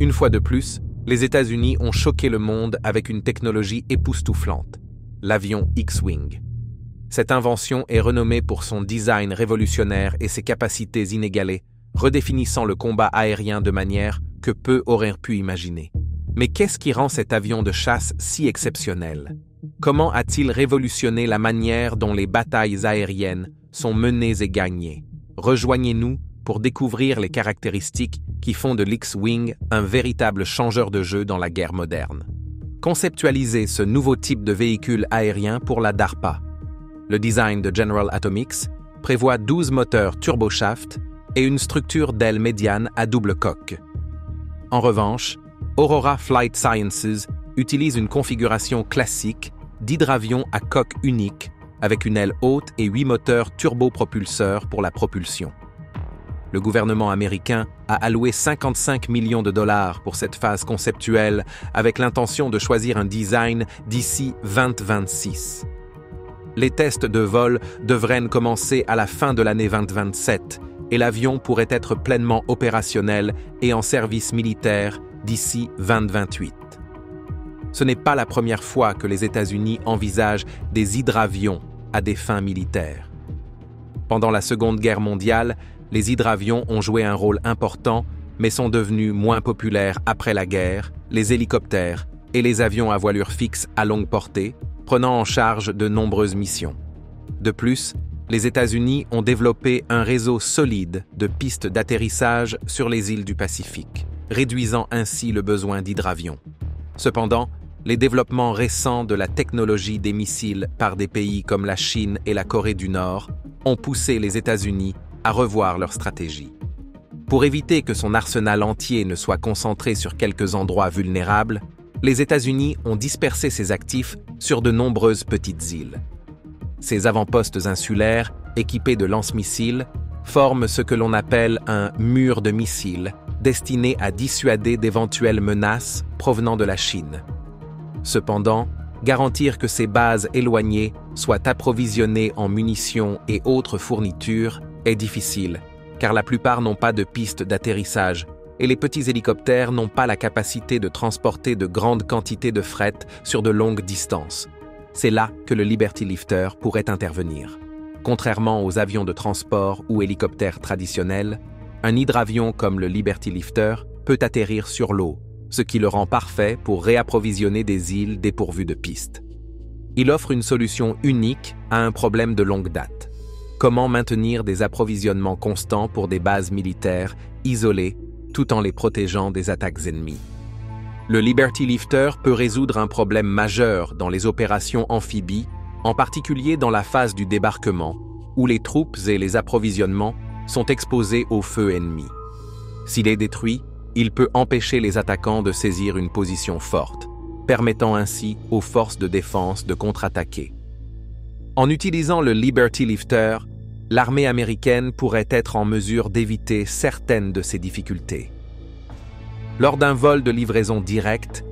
Une fois de plus, les États-Unis ont choqué le monde avec une technologie époustouflante, l'avion X-Wing. Cette invention est renommée pour son design révolutionnaire et ses capacités inégalées, redéfinissant le combat aérien de manière que peu auraient pu imaginer. Mais qu'est-ce qui rend cet avion de chasse si exceptionnel? Comment a-t-il révolutionné la manière dont les batailles aériennes sont menées et gagnées? Rejoignez-nous pour découvrir les caractéristiques qui font de l'X-Wing un véritable changeur de jeu dans la guerre moderne. Conceptualisez ce nouveau type de véhicule aérien pour la DARPA. Le design de General Atomics prévoit 12 moteurs turboshaft et une structure d'aile médiane à double coque. En revanche, Aurora Flight Sciences utilise une configuration classique d'hydravion à coque unique avec une aile haute et 8 moteurs turbopropulseurs pour la propulsion. Le gouvernement américain a alloué 55 millions de dollars pour cette phase conceptuelle avec l'intention de choisir un design d'ici 2026. Les tests de vol devraient commencer à la fin de l'année 2027 et l'avion pourrait être pleinement opérationnel et en service militaire d'ici 2028. Ce n'est pas la première fois que les États-Unis envisagent des hydravions à des fins militaires. Pendant la Seconde Guerre mondiale, les hydravions ont joué un rôle important, mais sont devenus moins populaires après la guerre, les hélicoptères et les avions à voilure fixe à longue portée, prenant en charge de nombreuses missions. De plus, les États-Unis ont développé un réseau solide de pistes d'atterrissage sur les îles du Pacifique, réduisant ainsi le besoin d'hydravions. Cependant, les développements récents de la technologie des missiles par des pays comme la Chine et la Corée du Nord ont poussé les États-Unis à revoir leur stratégie. Pour éviter que son arsenal entier ne soit concentré sur quelques endroits vulnérables, les États-Unis ont dispersé ses actifs sur de nombreuses petites îles. Ces avant-postes insulaires, équipés de lance-missiles, forment ce que l'on appelle un mur de missiles, destiné à dissuader d'éventuelles menaces provenant de la Chine. Cependant, garantir que ces bases éloignées soient approvisionnées en munitions et autres fournitures est difficile, car la plupart n'ont pas de pistes d'atterrissage et les petits hélicoptères n'ont pas la capacité de transporter de grandes quantités de fret sur de longues distances. C'est là que le Liberty Lifter pourrait intervenir. Contrairement aux avions de transport ou hélicoptères traditionnels, un hydravion comme le Liberty Lifter peut atterrir sur l'eau, ce qui le rend parfait pour réapprovisionner des îles dépourvues de pistes. Il offre une solution unique à un problème de longue date. Comment maintenir des approvisionnements constants pour des bases militaires isolées tout en les protégeant des attaques ennemies? Le Liberty Lifter peut résoudre un problème majeur dans les opérations amphibies, en particulier dans la phase du débarquement, où les troupes et les approvisionnements sont exposés au feu ennemi. S'il est détruit, il peut empêcher les attaquants de saisir une position forte, permettant ainsi aux forces de défense de contre-attaquer. En utilisant le Liberty Lifter, l'armée américaine pourrait être en mesure d'éviter certaines de ces difficultés. Lors d'un vol de livraison directe,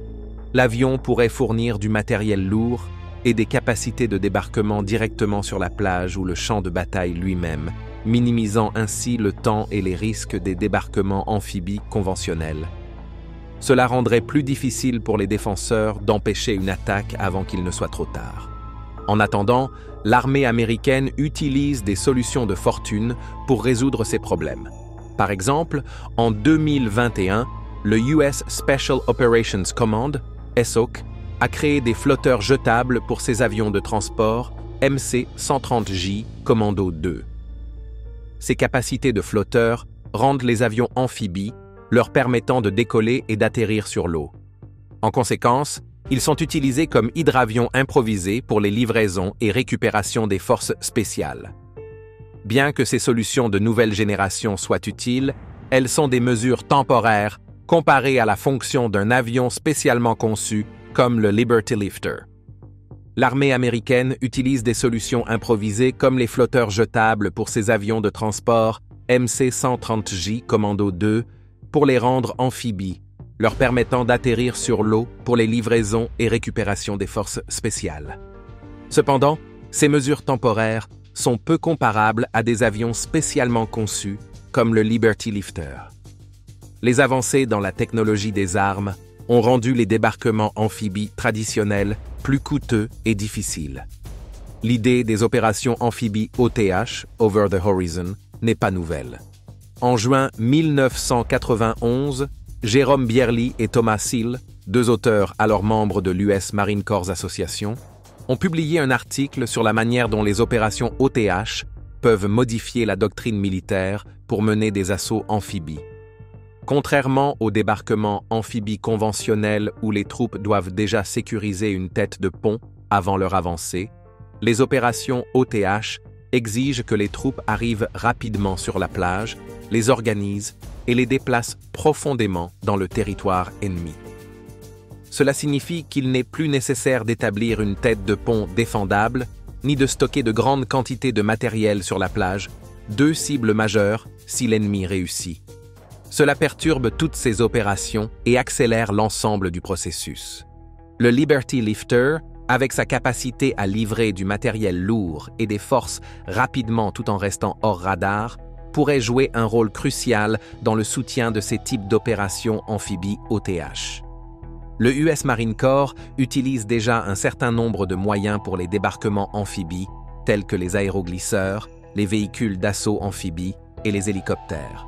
l'avion pourrait fournir du matériel lourd et des capacités de débarquement directement sur la plage ou le champ de bataille lui-même, minimisant ainsi le temps et les risques des débarquements amphibies conventionnels. Cela rendrait plus difficile pour les défenseurs d'empêcher une attaque avant qu'il ne soit trop tard. En attendant, l'armée américaine utilise des solutions de fortune pour résoudre ces problèmes. Par exemple, en 2021, le US Special Operations Command, SOC, a créé des flotteurs jetables pour ses avions de transport MC-130J Commando 2. Ces capacités de flotteurs rendent les avions amphibies, leur permettant de décoller et d'atterrir sur l'eau. En conséquence, ils sont utilisés comme hydravions improvisés pour les livraisons et récupérations des forces spéciales. Bien que ces solutions de nouvelle génération soient utiles, elles sont des mesures temporaires comparées à la fonction d'un avion spécialement conçu comme le Liberty Lifter. L'armée américaine utilise des solutions improvisées comme les flotteurs jetables pour ses avions de transport MC-130J Commando 2 pour les rendre amphibies, leur permettant d'atterrir sur l'eau pour les livraisons et récupérations des forces spéciales. Cependant, ces mesures temporaires sont peu comparables à des avions spécialement conçus comme le Liberty Lifter. Les avancées dans la technologie des armes ont rendu les débarquements amphibies traditionnels plus coûteux et difficiles. L'idée des opérations amphibies OTH, Over the Horizon, n'est pas nouvelle. En juin 1991, Jérôme Bierly et Thomas Seal, deux auteurs alors membres de l'US Marine Corps Association, ont publié un article sur la manière dont les opérations OTH peuvent modifier la doctrine militaire pour mener des assauts amphibies. Contrairement aux débarquements amphibies conventionnels où les troupes doivent déjà sécuriser une tête de pont avant leur avancée, les opérations OTH exigent que les troupes arrivent rapidement sur la plage, les organisent et les déplacent profondément dans le territoire ennemi. Cela signifie qu'il n'est plus nécessaire d'établir une tête de pont défendable, ni de stocker de grandes quantités de matériel sur la plage, deux cibles majeures si l'ennemi réussit. Cela perturbe toutes ces opérations et accélère l'ensemble du processus. Le Liberty Lifter, avec sa capacité à livrer du matériel lourd et des forces rapidement tout en restant hors radar, pourrait jouer un rôle crucial dans le soutien de ces types d'opérations amphibies OTH. Le US Marine Corps utilise déjà un certain nombre de moyens pour les débarquements amphibies, tels que les aéroglisseurs, les véhicules d'assaut amphibies et les hélicoptères.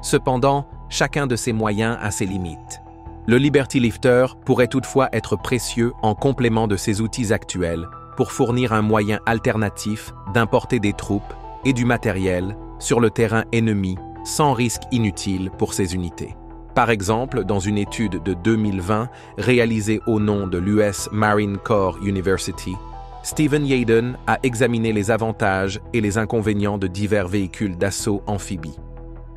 Cependant, chacun de ces moyens a ses limites. Le Liberty Lifter pourrait toutefois être précieux en complément de ces outils actuels pour fournir un moyen alternatif d'importer des troupes et du matériel sur le terrain ennemi sans risque inutile pour ces unités. Par exemple, dans une étude de 2020 réalisée au nom de l'US Marine Corps University, Stephen Yaden a examiné les avantages et les inconvénients de divers véhicules d'assaut amphibies.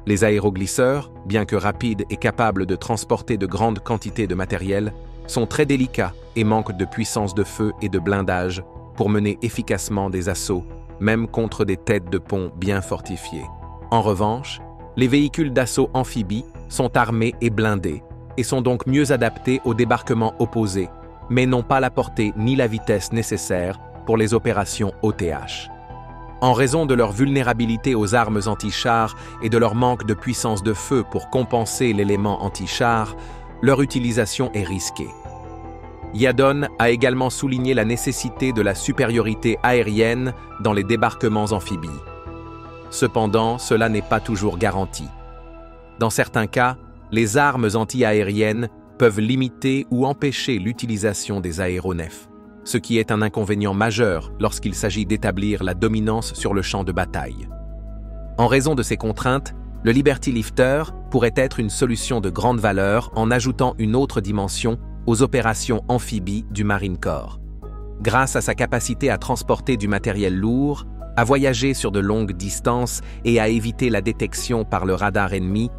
Les aéroglisseurs, bien que rapides et capables de transporter de grandes quantités de matériel, sont très délicats et manquent de puissance de feu et de blindage pour mener efficacement des assauts, même contre des têtes de pont bien fortifiées. En revanche, les véhicules d'assaut amphibies sont armés et blindés et sont donc mieux adaptés aux débarquements opposés, mais n'ont pas la portée ni la vitesse nécessaires pour les opérations OTH. En raison de leur vulnérabilité aux armes anti-chars et de leur manque de puissance de feu pour compenser l'élément anti-char, leur utilisation est risquée. Yadon a également souligné la nécessité de la supériorité aérienne dans les débarquements amphibies. Cependant, cela n'est pas toujours garanti. Dans certains cas, les armes anti-aériennes peuvent limiter ou empêcher l'utilisation des aéronefs, ce qui est un inconvénient majeur lorsqu'il s'agit d'établir la dominance sur le champ de bataille. En raison de ces contraintes, le Liberty Lifter pourrait être une solution de grande valeur en ajoutant une autre dimension aux opérations amphibies du Marine Corps. Grâce à sa capacité à transporter du matériel lourd, à voyager sur de longues distances et à éviter la détection par le radar ennemi,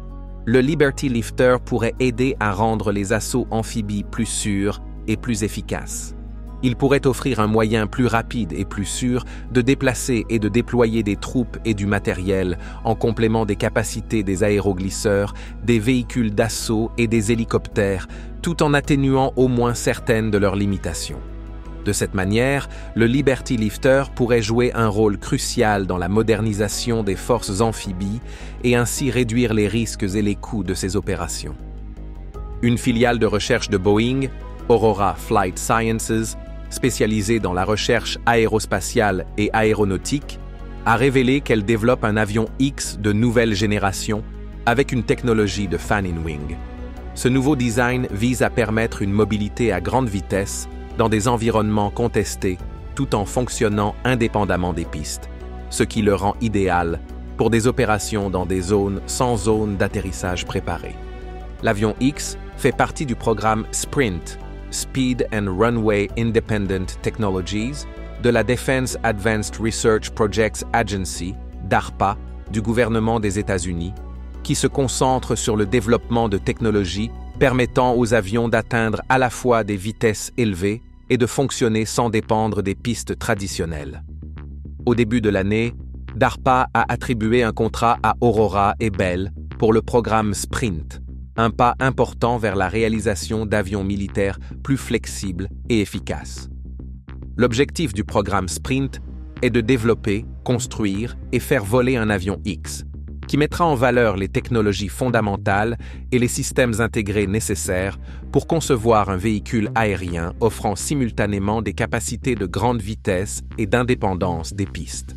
le Liberty Lifter pourrait aider à rendre les assauts amphibies plus sûrs et plus efficaces. Il pourrait offrir un moyen plus rapide et plus sûr de déplacer et de déployer des troupes et du matériel en complément des capacités des aéroglisseurs, des véhicules d'assaut et des hélicoptères, tout en atténuant au moins certaines de leurs limitations. De cette manière, le Liberty Lifter pourrait jouer un rôle crucial dans la modernisation des forces amphibies et ainsi réduire les risques et les coûts de ces opérations. Une filiale de recherche de Boeing, Aurora Flight Sciences, spécialisée dans la recherche aérospatiale et aéronautique, a révélé qu'elle développe un avion X de nouvelle génération avec une technologie de fan-in-wing. Ce nouveau design vise à permettre une mobilité à grande vitesse dans des environnements contestés tout en fonctionnant indépendamment des pistes, ce qui le rend idéal pour des opérations dans des zones sans zone d'atterrissage préparée. L'avion X fait partie du programme SPRINT, Speed and Runway Independent Technologies, de la Defense Advanced Research Projects Agency, DARPA, du gouvernement des États-Unis, qui se concentre sur le développement de technologies permettant aux avions d'atteindre à la fois des vitesses élevées et de fonctionner sans dépendre des pistes traditionnelles. Au début de l'année, DARPA a attribué un contrat à Aurora et Bell pour le programme SPRINT, un pas important vers la réalisation d'avions militaires plus flexibles et efficaces. L'objectif du programme SPRINT est de développer, construire et faire voler un avion X, qui mettra en valeur les technologies fondamentales et les systèmes intégrés nécessaires pour concevoir un véhicule aérien offrant simultanément des capacités de grande vitesse et d'indépendance des pistes.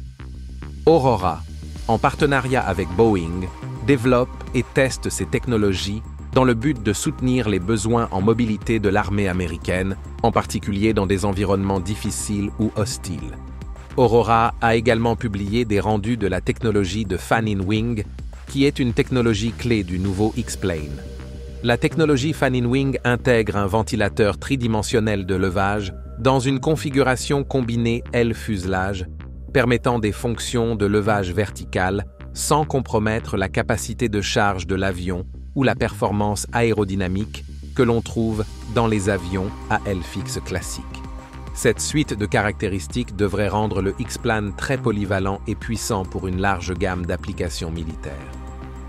Aurora, en partenariat avec Boeing, développe et teste ces technologies dans le but de soutenir les besoins en mobilité de l'armée américaine, en particulier dans des environnements difficiles ou hostiles. Aurora a également publié des rendus de la technologie de Fan-in-Wing, qui est une technologie clé du nouveau X-Plane. La technologie Fan-in-Wing intègre un ventilateur tridimensionnel de levage dans une configuration combinée aile-fuselage, permettant des fonctions de levage vertical sans compromettre la capacité de charge de l'avion ou la performance aérodynamique que l'on trouve dans les avions à aile fixe classiques. Cette suite de caractéristiques devrait rendre le X-Plane très polyvalent et puissant pour une large gamme d'applications militaires.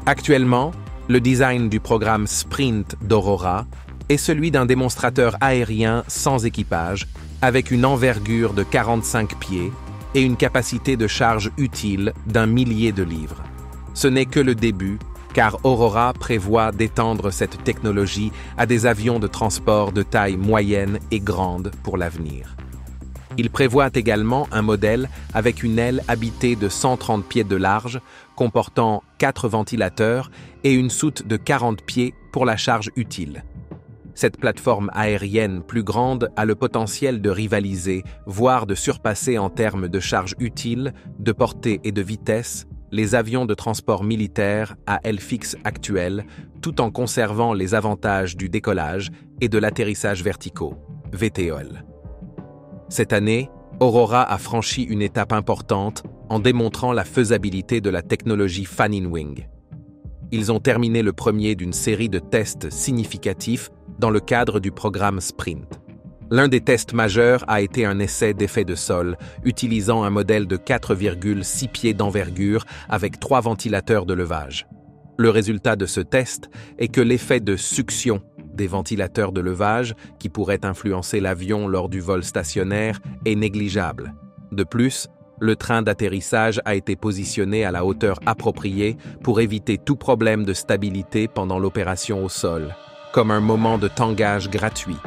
Actuellement, le design du programme Sprint d'Aurora est celui d'un démonstrateur aérien sans équipage, avec une envergure de 45 pieds et une capacité de charge utile d'1 millier de livres. Ce n'est que le début, car Aurora prévoit d'étendre cette technologie à des avions de transport de taille moyenne et grande pour l'avenir. Il prévoit également un modèle avec une aile habitée de 130 pieds de large, comportant 4 ventilateurs et une soute de 40 pieds pour la charge utile. Cette plateforme aérienne plus grande a le potentiel de rivaliser, voire de surpasser en termes de charge utile, de portée et de vitesse, les avions de transport militaire à aile fixe actuels, tout en conservant les avantages du décollage et de l'atterrissage verticaux, VTOL. Cette année, Aurora a franchi une étape importante en démontrant la faisabilité de la technologie Fan-in-Wing. Ils ont terminé le premier d'une série de tests significatifs dans le cadre du programme Sprint. L'un des tests majeurs a été un essai d'effet de sol, utilisant un modèle de 4,6 pieds d'envergure avec 3 ventilateurs de levage. Le résultat de ce test est que l'effet de succion des ventilateurs de levage, qui pourrait influencer l'avion lors du vol stationnaire, est négligeable. De plus, le train d'atterrissage a été positionné à la hauteur appropriée pour éviter tout problème de stabilité pendant l'opération au sol, comme un moment de tangage gratuit.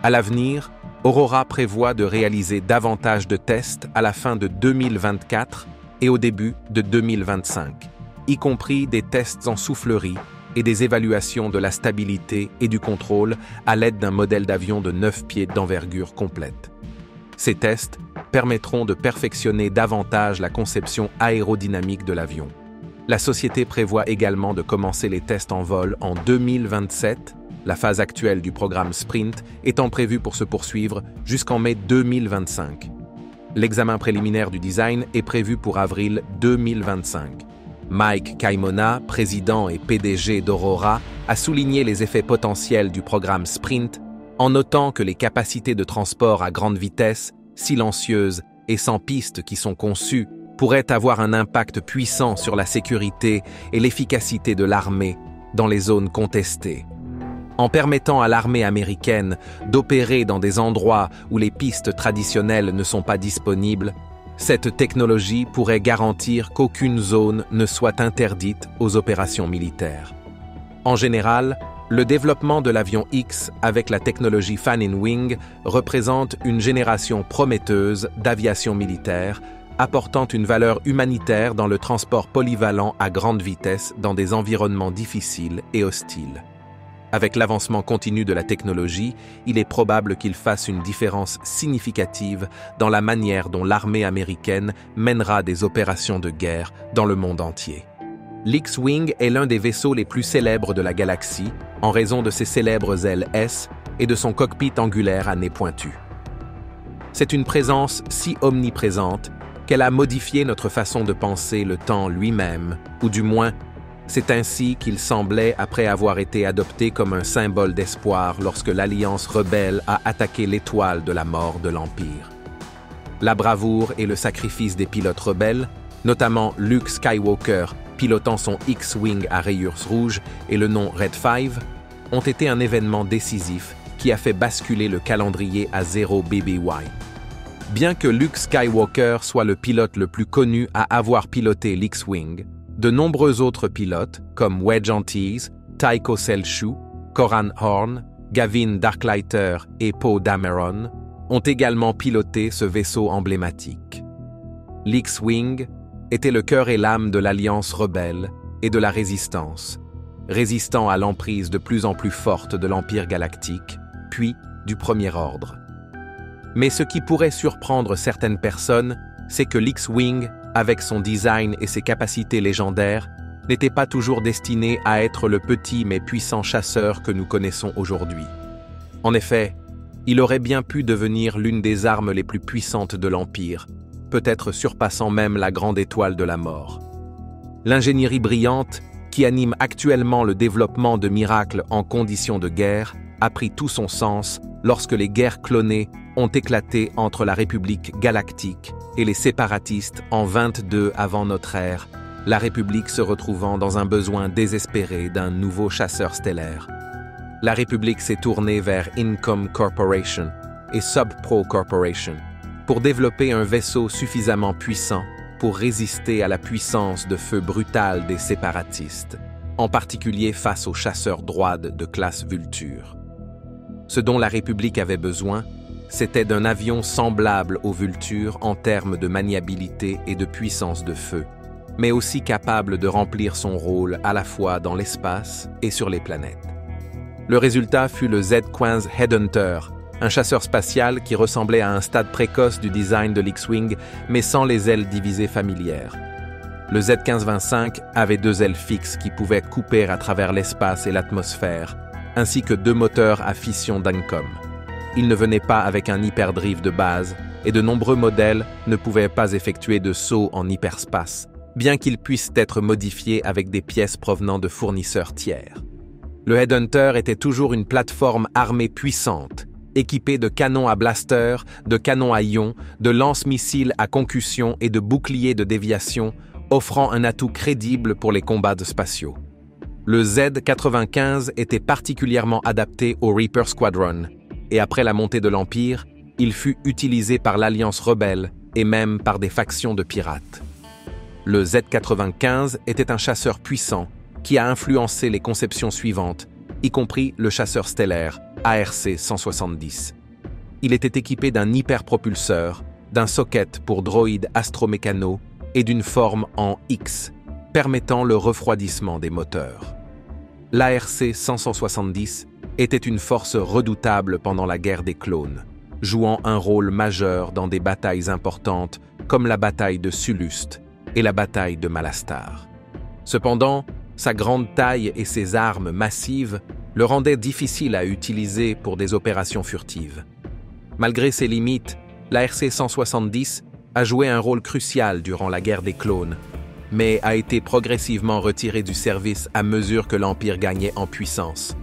À l'avenir, Aurora prévoit de réaliser davantage de tests à la fin de 2024 et au début de 2025, y compris des tests en soufflerie et des évaluations de la stabilité et du contrôle à l'aide d'un modèle d'avion de 9 pieds d'envergure complète. Ces tests permettront de perfectionner davantage la conception aérodynamique de l'avion. La société prévoit également de commencer les tests en vol en 2027, la phase actuelle du programme Sprint étant prévue pour se poursuivre jusqu'en mai 2025. L'examen préliminaire du design est prévu pour avril 2025. Mike Kaimona, président et PDG d'Aurora, a souligné les effets potentiels du programme Sprint en notant que les capacités de transport à grande vitesse, silencieuses et sans piste qui sont conçues pourraient avoir un impact puissant sur la sécurité et l'efficacité de l'armée dans les zones contestées. En permettant à l'armée américaine d'opérer dans des endroits où les pistes traditionnelles ne sont pas disponibles, cette technologie pourrait garantir qu'aucune zone ne soit interdite aux opérations militaires. En général, le développement de l'avion X avec la technologie Fan-in-Wing représente une génération prometteuse d'aviation militaire, apportant une valeur humanitaire dans le transport polyvalent à grande vitesse dans des environnements difficiles et hostiles. Avec l'avancement continu de la technologie, il est probable qu'il fasse une différence significative dans la manière dont l'armée américaine mènera des opérations de guerre dans le monde entier. L'X-Wing est l'un des vaisseaux les plus célèbres de la galaxie, en raison de ses célèbres ailes S et de son cockpit angulaire à nez pointu. C'est une présence si omniprésente qu'elle a modifié notre façon de penser le temps lui-même, ou du moins, c'est ainsi qu'il semblait après avoir été adopté comme un symbole d'espoir lorsque l'Alliance rebelle a attaqué l'étoile de la mort de l'Empire. La bravoure et le sacrifice des pilotes rebelles, notamment Luke Skywalker pilotant son X-Wing à rayures rouges et le nom Red 5, ont été un événement décisif qui a fait basculer le calendrier à 0 BBY. Bien que Luke Skywalker soit le pilote le plus connu à avoir piloté l'X-Wing, De nombreux autres pilotes, comme Wedge Antilles, Tycho Selchuk, Coran Horn, Gavin Darklighter et Poe Dameron, ont également piloté ce vaisseau emblématique. L'X-Wing était le cœur et l'âme de l'Alliance rebelle et de la Résistance, résistant à l'emprise de plus en plus forte de l'Empire galactique, puis du Premier Ordre. Mais ce qui pourrait surprendre certaines personnes, c'est que l'X-Wing, avec son design et ses capacités légendaires, n'était pas toujours destiné à être le petit mais puissant chasseur que nous connaissons aujourd'hui. En effet, il aurait bien pu devenir l'une des armes les plus puissantes de l'Empire, peut-être surpassant même la Grande Étoile de la Mort. L'ingénierie brillante, qui anime actuellement le développement de miracles en conditions de guerre, a pris tout son sens lorsque les guerres clonées ont éclaté entre la République galactique et les séparatistes en 22 avant notre ère, la République se retrouvant dans un besoin désespéré d'un nouveau chasseur stellaire. La République s'est tournée vers Income Corporation et Subpro Corporation pour développer un vaisseau suffisamment puissant pour résister à la puissance de feu brutale des séparatistes, en particulier face aux chasseurs droides de classe Vulture. Ce dont la République avait besoin, c'était d'un avion semblable aux Vultures en termes de maniabilité et de puissance de feu, mais aussi capable de remplir son rôle à la fois dans l'espace et sur les planètes. Le résultat fut le Z-15 Headhunter, un chasseur spatial qui ressemblait à un stade précoce du design de l'X-Wing, mais sans les ailes divisées familières. Le Z-15-25 avait 2 ailes fixes qui pouvaient couper à travers l'espace et l'atmosphère, ainsi que 2 moteurs à fission d'Ancom. Il ne venait pas avec un hyperdrive de base, et de nombreux modèles ne pouvaient pas effectuer de saut en hyperspace, bien qu'ils puissent être modifiés avec des pièces provenant de fournisseurs tiers. Le Headhunter était toujours une plateforme armée puissante, équipée de canons à blaster, de canons à ions, de lance-missiles à concussion et de boucliers de déviation, offrant un atout crédible pour les combats spatiaux. Le Z-95 était particulièrement adapté au Reaper Squadron, et après la montée de l'Empire, il fut utilisé par l'Alliance rebelle et même par des factions de pirates. Le Z-95 était un chasseur puissant qui a influencé les conceptions suivantes, y compris le chasseur stellaire ARC-170. Il était équipé d'un hyperpropulseur, d'un socket pour droïdes astromécano et d'une forme en X, permettant le refroidissement des moteurs. L'ARC-570 était une force redoutable pendant la guerre des clones, jouant un rôle majeur dans des batailles importantes comme la bataille de Suluste et la bataille de Malastar. Cependant, sa grande taille et ses armes massives le rendaient difficile à utiliser pour des opérations furtives. Malgré ses limites, l'ARC-170 a joué un rôle crucial durant la guerre des clones, mais a été progressivement retiré du service à mesure que l'Empire gagnait en puissance.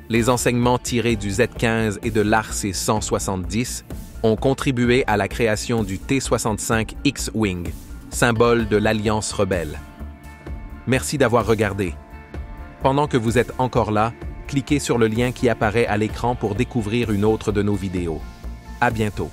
Les enseignements tirés du Z-15 et de l'ARC-170 ont contribué à la création du T-65 X-Wing, symbole de l'Alliance rebelle. Merci d'avoir regardé. Pendant que vous êtes encore là, cliquez sur le lien qui apparaît à l'écran pour découvrir une autre de nos vidéos. À bientôt.